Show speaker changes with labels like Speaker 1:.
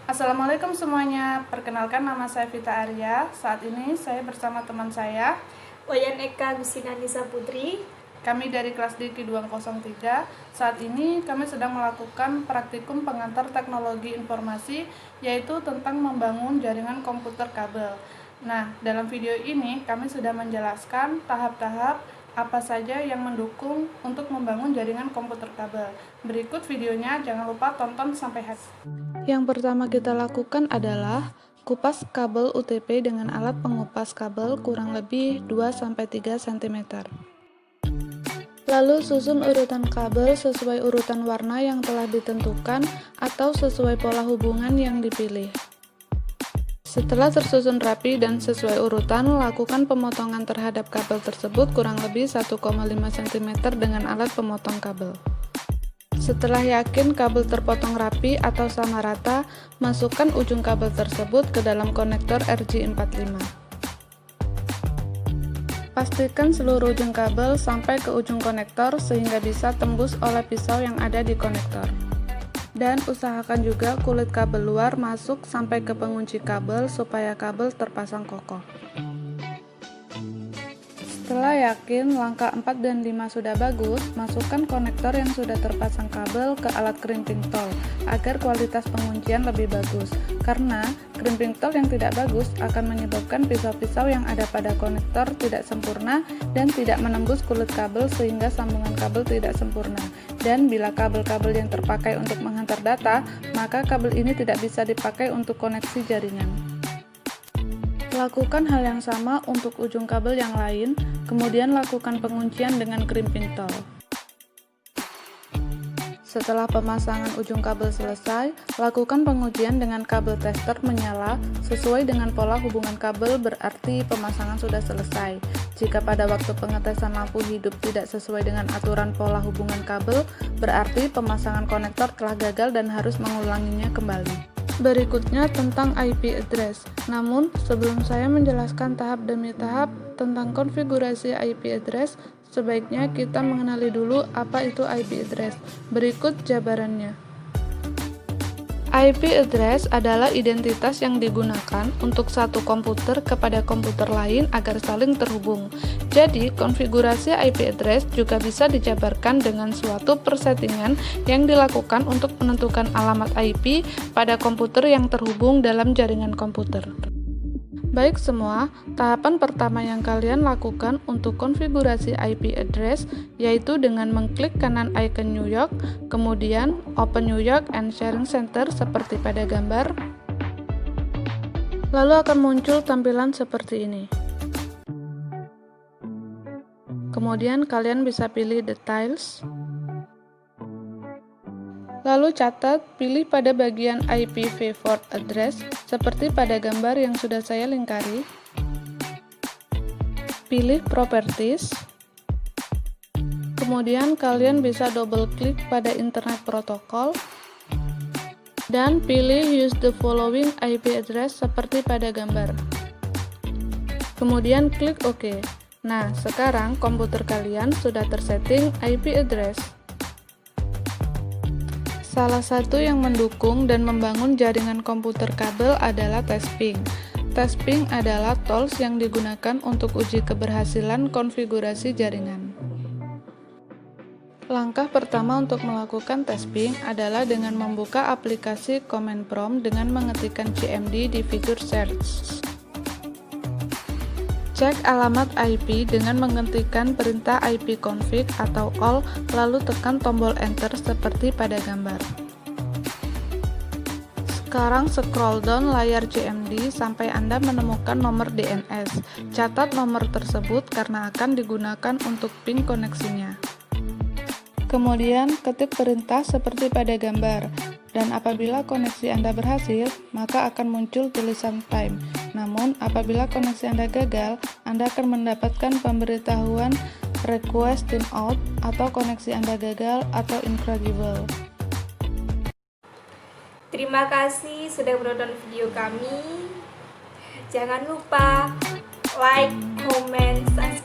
Speaker 1: Assalamualaikum semuanya, perkenalkan nama saya Vita Arya. Saat ini saya bersama teman saya
Speaker 2: Wayan Eka Gusina Nisa Putri.
Speaker 1: Kami dari kelas D Ki 203. Saat ini kami sedang melakukan praktikum pengantar teknologi informasi, yaitu tentang membangun jaringan komputer kabel. Nah, dalam video ini kami sudah menjelaskan tahap-tahap apa saja yang mendukung untuk membangun jaringan komputer kabel. Berikut videonya, jangan lupa tonton sampai habis. Yang pertama kita lakukan adalah kupas kabel UTP dengan alat pengupas kabel kurang lebih 2-3 cm. Lalu susun urutan kabel sesuai urutan warna yang telah ditentukan atau sesuai pola hubungan yang dipilih. Setelah tersusun rapi dan sesuai urutan, lakukan pemotongan terhadap kabel tersebut kurang lebih 1,5 cm dengan alat pemotong kabel. Setelah yakin kabel terpotong rapi atau sama rata, masukkan ujung kabel tersebut ke dalam konektor RJ45. Pastikan seluruh ujung kabel sampai ke ujung konektor sehingga bisa tembus oleh pisau yang ada di konektor. Dan usahakan juga kulit kabel luar masuk sampai ke pengunci kabel supaya kabel terpasang kokoh. Setelah yakin langkah 4 dan 5 sudah bagus, masukkan konektor yang sudah terpasang kabel ke alat crimping tool agar kualitas penguncian lebih bagus. Karena crimping tool yang tidak bagus akan menyebabkan pisau-pisau yang ada pada konektor tidak sempurna dan tidak menembus kulit kabel sehingga sambungan kabel tidak sempurna. Dan bila kabel-kabel yang terpakai untuk menghantar data, maka kabel ini tidak bisa dipakai untuk koneksi jaringan. Lakukan hal yang sama untuk ujung kabel yang lain, kemudian lakukan penguncian dengan crimping tool. Setelah pemasangan ujung kabel selesai, lakukan pengujian dengan kabel tester menyala sesuai dengan pola hubungan kabel, berarti pemasangan sudah selesai. Jika pada waktu pengetesan lampu hidup tidak sesuai dengan aturan pola hubungan kabel, berarti pemasangan konektor telah gagal dan harus mengulanginya kembali. Berikutnya tentang IP address. Namun, sebelum saya menjelaskan tahap demi tahap tentang konfigurasi IP address, sebaiknya kita mengenali dulu apa itu IP address. Berikut jabarannya. IP address adalah identitas yang digunakan untuk satu komputer kepada komputer lain agar saling terhubung. Jadi, konfigurasi IP address juga bisa dijabarkan dengan suatu persettingan yang dilakukan untuk menentukan alamat IP pada komputer yang terhubung dalam jaringan komputer. Baik semua, tahapan pertama yang kalian lakukan untuk konfigurasi IP address yaitu dengan mengklik kanan icon New York, kemudian Open New York and Sharing Center seperti pada gambar. Lalu akan muncul tampilan seperti ini. Kemudian kalian bisa pilih Details. Lalu catat, pilih pada bagian IPv4 address seperti pada gambar yang sudah saya lingkari. Pilih Properties. Kemudian kalian bisa double klik pada Internet Protocol dan pilih Use the following IP address seperti pada gambar. Kemudian klik OK. Nah, sekarang komputer kalian sudah tersetting IP address. Salah satu yang mendukung dan membangun jaringan komputer kabel adalah test-ping. Test-ping adalah tools yang digunakan untuk uji keberhasilan konfigurasi jaringan. Langkah pertama untuk melakukan test-ping adalah dengan membuka aplikasi Command Prompt dengan mengetikkan CMD di fitur Search. Cek alamat IP dengan mengetikkan perintah ipconfig atau all, lalu tekan tombol enter seperti pada gambar. Sekarang scroll down layar CMD sampai Anda menemukan nomor DNS. Catat nomor tersebut karena akan digunakan untuk ping koneksinya. Kemudian ketik perintah seperti pada gambar. Dan apabila koneksi Anda berhasil, maka akan muncul tulisan time. Namun, apabila koneksi Anda gagal, Anda akan mendapatkan pemberitahuan request timeout atau koneksi Anda gagal atau incredible.
Speaker 2: Terima kasih sudah menonton video kami. Jangan lupa like, comment, subscribe.